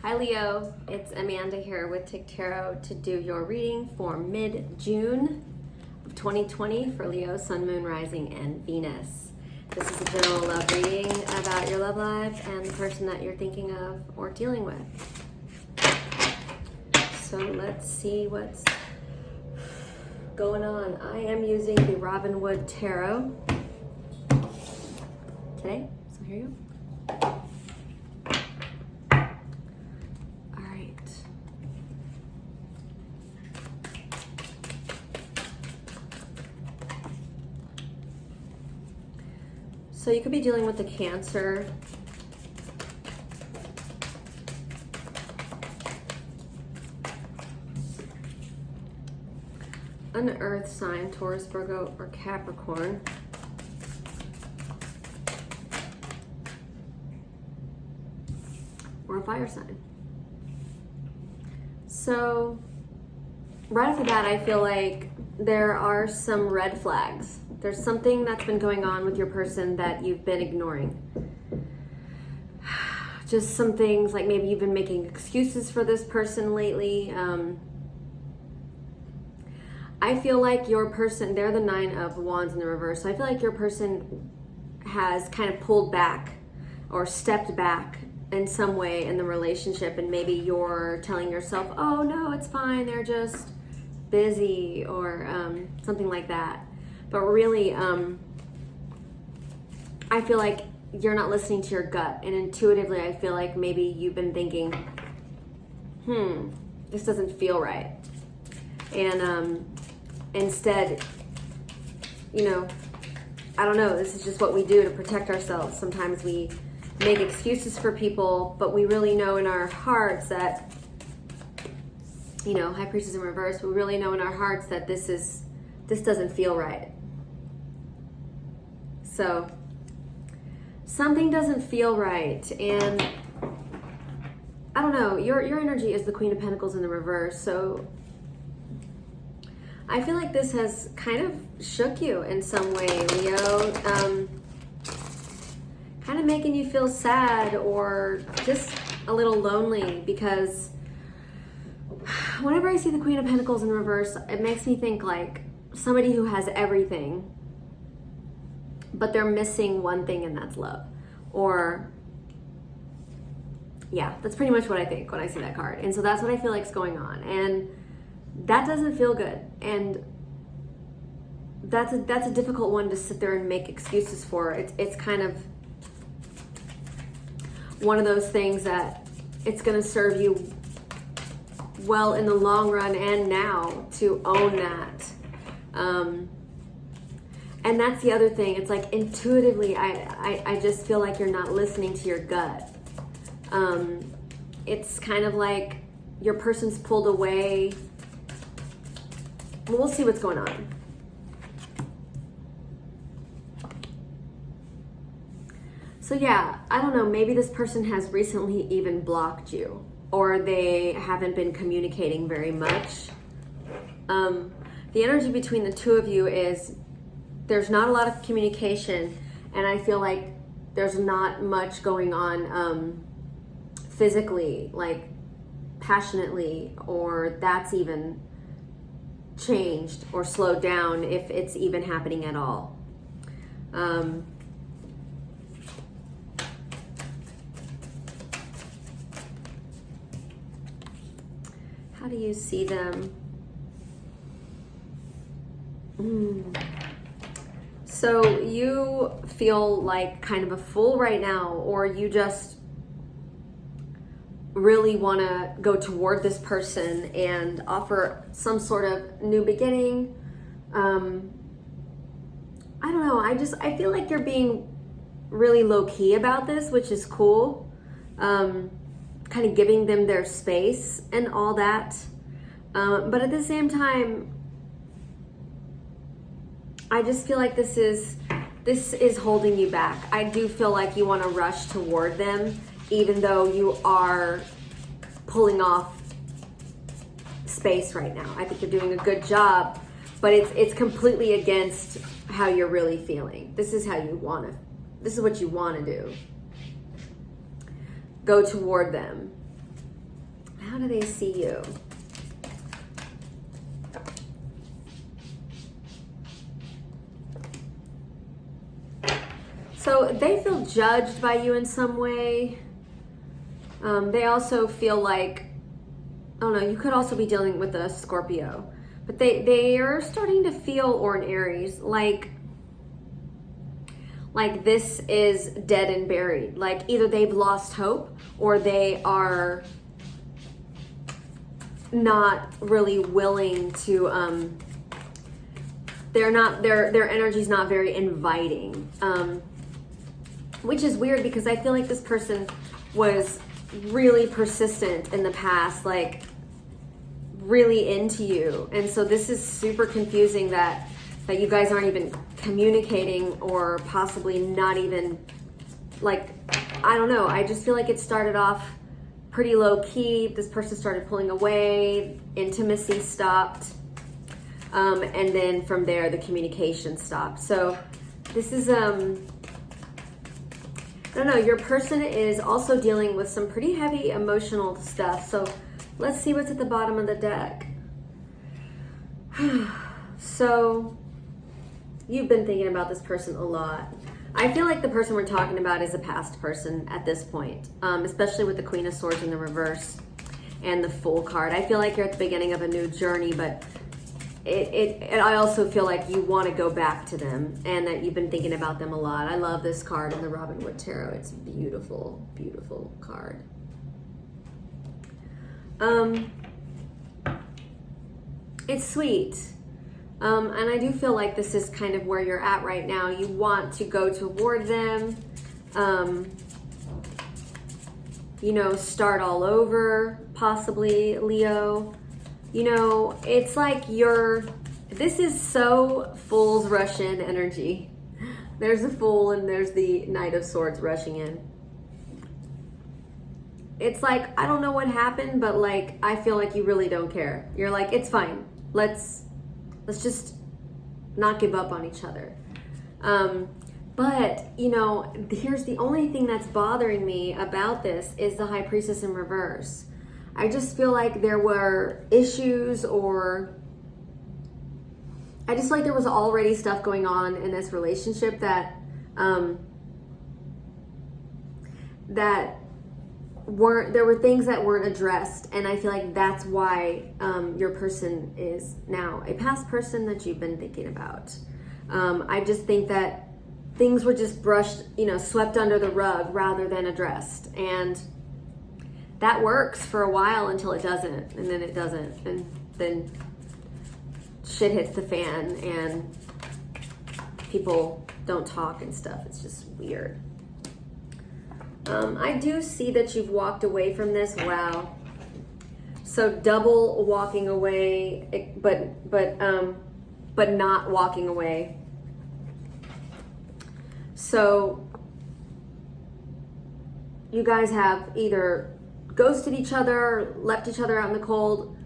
Hi Leo, it's Amanda here with TikTarot to do your reading for mid-June of 2020 for Leo, Sun, Moon, Rising, and Venus. This is a general love reading about your love life and the person that you're thinking of or dealing with. So let's see what's going on. I am using the Robin Wood Tarot today, so here you go. So you could be dealing with a Cancer, an Earth sign, Taurus, Virgo, or Capricorn. Or a fire sign. So right off the bat, I feel like there are some red flags. There's something that's been going on with your person that you've been ignoring. Just some things like maybe you've been making excuses for this person lately. I feel like your person, they're the Nine of Wands in the reverse. So I feel like your person has kind of pulled back or stepped back in some way in the relationship, and maybe you're telling yourself, oh no, it's fine, they're just busy, or something like that. But really, I feel like you're not listening to your gut, and intuitively I feel like maybe you've been thinking, this doesn't feel right. And instead, you know, I don't know, this is just what we do to protect ourselves. Sometimes we make excuses for people, but we really know in our hearts that, you know, High Priestess in reverse, we really know in our hearts that this doesn't feel right. So something doesn't feel right, and I don't know, your energy is the Queen of Pentacles in the reverse, so I feel like this has kind of shook you in some way, Leo. Kind of making you feel sad or just a little lonely, because whenever I see the Queen of Pentacles in reverse, it makes me think like somebody who has everything, but they're missing one thing, and that's love. Or, yeah, that's pretty much what I think when I see that card. And so that's what I feel like is going on. And that doesn't feel good. And that's a difficult one to sit there and make excuses for. It's kind of one of those things that it's going to serve you well in the long run and now to own that. And that's the other thing. It's like intuitively, I just feel like you're not listening to your gut. It's kind of like your person's pulled away. We'll see what's going on. So yeah, I don't know, maybe this person has recently even blocked you, or they haven't been communicating very much. The energy between the two of you is there's not a lot of communication, and I feel like there's not much going on physically, like passionately, or that's even changed or slowed down, if it's even happening at all. How do you see them? So you feel like kind of a fool right now, or you just really want to go toward this person and offer some sort of new beginning. I don't know. I feel like you're being really low key about this, which is cool. Kind of giving them their space and all that. But at the same time, I just feel like this is holding you back. I do feel like you want to rush toward them, even though you are pulling off space right now. I think you're doing a good job, but it's completely against how you're really feeling. This is what you want to do. Go toward them. How do they see you? So they feel judged by you in some way. They also feel like, I don't know, you could also be dealing with a Scorpio, but they are starting to feel, or an Aries, like this is dead and buried. Like either they've lost hope or they are not really willing to, their energy's not very inviting. Which is weird because I feel like this person was really persistent in the past, like really into you. And so this is super confusing that you guys aren't even communicating, or possibly not even, like, I don't know. I just feel like it started off pretty low key. This person started pulling away, intimacy stopped. And then from there, the communication stopped. So this is, I don't know, your person is also dealing with some pretty heavy emotional stuff. So let's see what's at the bottom of the deck. So you've been thinking about this person a lot. I feel like the person we're talking about is a past person at this point, especially with the Queen of Swords in the reverse and the Fool card. I feel like you're at the beginning of a new journey, but I also feel like you want to go back to them and that you've been thinking about them a lot. I love this card in the Robin Wood Tarot. It's a beautiful, beautiful card. It's sweet. And I do feel like this is kind of where you're at right now. You want to go toward them, you know, start all over, possibly, Leo. You know, it's like this is so Fool's Russian energy. There's a Fool and there's the Knight of Swords rushing in. It's like, I don't know what happened, but like, I feel like you really don't care. You're like, it's fine. Let's just not give up on each other. But, you know, here's the only thing that's bothering me about this is the High Priestess in reverse. I just feel like there were issues, or I just feel like there was already stuff going on in this relationship that there were things that weren't addressed, and I feel like that's why your person is now a past person that you've been thinking about. I just think that things were just brushed, you know, swept under the rug rather than addressed, and that works for a while until it doesn't, and then it doesn't, and then shit hits the fan and people don't talk and stuff. It's just weird. I do see that you've walked away from this. Wow. So double walking away, but not walking away. So you guys have either ghosted each other, left each other out in the cold,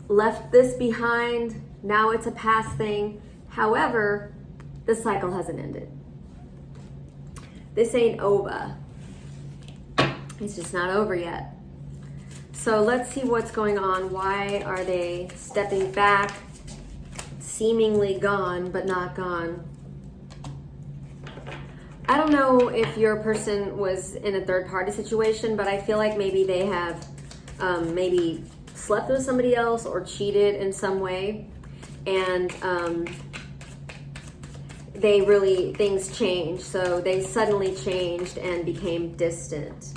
left this behind. Now it's a past thing. However, the cycle hasn't ended. This ain't over. It's just not over yet. So let's see what's going on. Why are they stepping back, seemingly gone, but not gone? I don't know if your person was in a third party situation, but I feel like maybe they have maybe slept with somebody else or cheated in some way. And things changed. So they suddenly changed and became distant.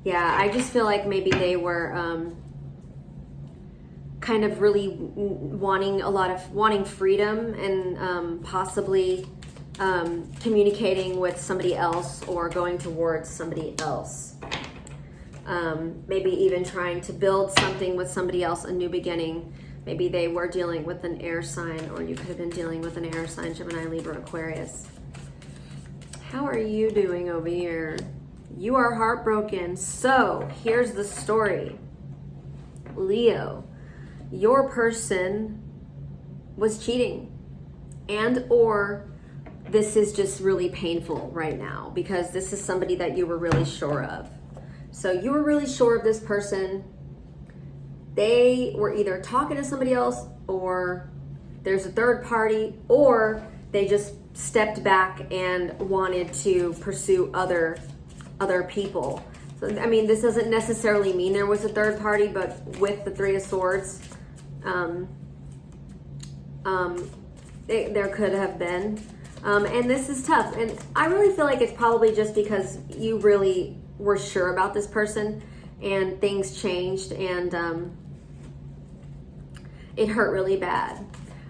Yeah, I just feel like maybe they were kind of really wanting freedom, and possibly communicating with somebody else or going towards somebody else. Maybe even trying to build something with somebody else, a new beginning. Maybe they were dealing with an air sign, or you could have been dealing with an air sign, Gemini, Libra, Aquarius. How are you doing over here? You are heartbroken. So here's the story. Leo, your person was cheating, and or this is just really painful right now because this is somebody that you were really sure of. So you were really sure of this person. They were either talking to somebody else, or there's a third party, or they just stepped back and wanted to pursue other people. So, I mean, this doesn't necessarily mean there was a third party, but with the Three of Swords, there could have been. And this is tough. And I really feel like it's probably just because you really were sure about this person and things changed, and it hurt really bad.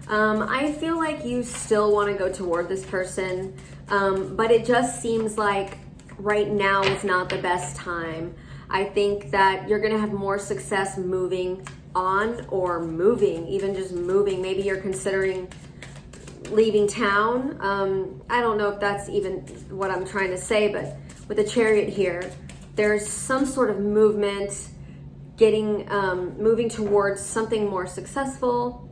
I feel like you still want to go toward this person, but it just seems like right now is not the best time. I think that you're going to have more success moving on, or moving, even just moving. Maybe you're considering leaving town. I don't know if that's even what I'm trying to say, but with the Chariot here, there's some sort of movement, getting moving towards something more successful,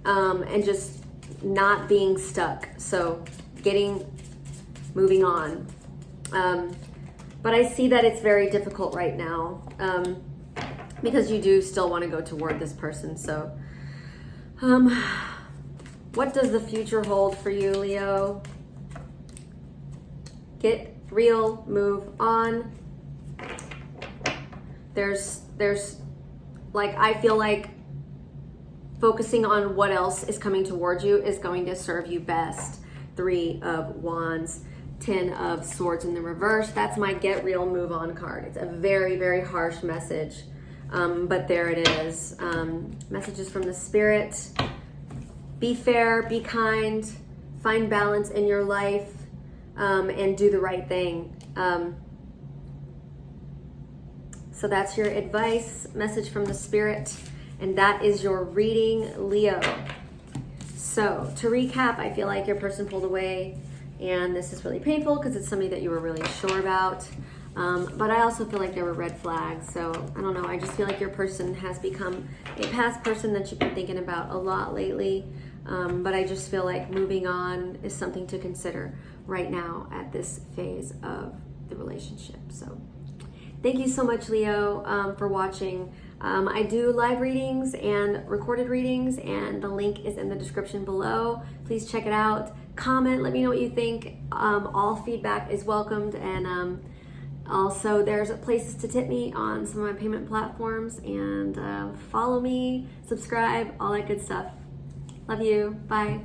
and just not being stuck. So moving on. But I see that it's very difficult right now, because you do still want to go toward this person. So what does the future hold for you, Leo? Get real, move on. There's like, I feel like focusing on what else is coming towards you is going to serve you best. 3 of Wands, 10 of Swords in the reverse. That's my get real, move on card. It's a very, very harsh message, but there it is. Messages from the Spirit. Be fair, be kind, find balance in your life, and do the right thing. So that's your advice, message from the Spirit, and that is your reading, Leo. So to recap, I feel like your person pulled away, and this is really painful because it's somebody that you were really sure about. But I also feel like there were red flags. So I don't know. I just feel like your person has become a past person that you've been thinking about a lot lately. But I just feel like moving on is something to consider right now at this phase of the relationship. So thank you so much, Leo, for watching. I do live readings and recorded readings, and the link is in the description below. Please check it out. Comment, let me know what you think. All feedback is welcomed, and also there's places to tip me on some of my payment platforms, and follow me, subscribe, all that good stuff. Love you. Bye.